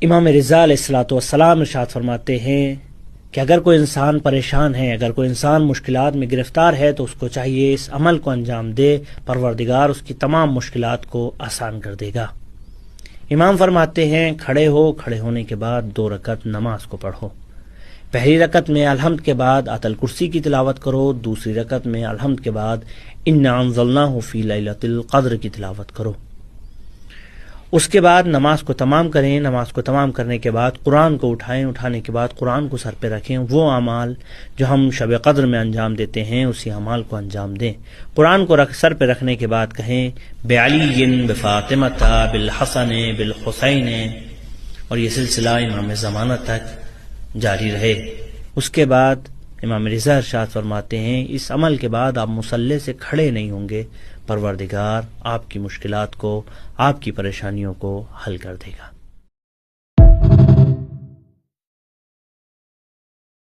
امام رضا علیہ الصلوۃ والسلام ارشاد فرماتے ہیں کہ اگر کوئی انسان پریشان ہے، اگر کوئی انسان مشکلات میں گرفتار ہے تو اس کو چاہیے اس عمل کو انجام دے، پروردگار اس کی تمام مشکلات کو آسان کر دے گا۔ امام فرماتے ہیں کھڑے ہو، کھڑے ہونے کے بعد 2 رکعت نماز کو پڑھو۔ پہلی رکعت میں الحمد کے بعد آیت الکرسی کی تلاوت کرو، دوسری رکعت میں الحمد کے بعد انا انزلناہ فی لیلۃ القدر کی تلاوت کرو۔ اس کے بعد نماز کو تمام کریں۔ نماز کو تمام کرنے کے بعد قرآن کو اٹھائیں، اٹھانے کے بعد قرآن کو سر پہ رکھیں۔ وہ اعمال جو ہم شب قدر میں انجام دیتے ہیں اسی اعمال کو انجام دیں۔ قرآن کو سر پہ رکھنے کے بعد کہیں بعلی بفاطمۃ بالحسن بالحسین، اور یہ سلسلہ امام زمانہ تک جاری رہے۔ اس کے بعد امام رضا ارشاد فرماتے ہیں اس عمل کے بعد آپ مصلی سے کھڑے نہیں ہوں گے، پروردگار آپ کی مشکلات کو، آپ کی پریشانیوں کو حل کر دے گا۔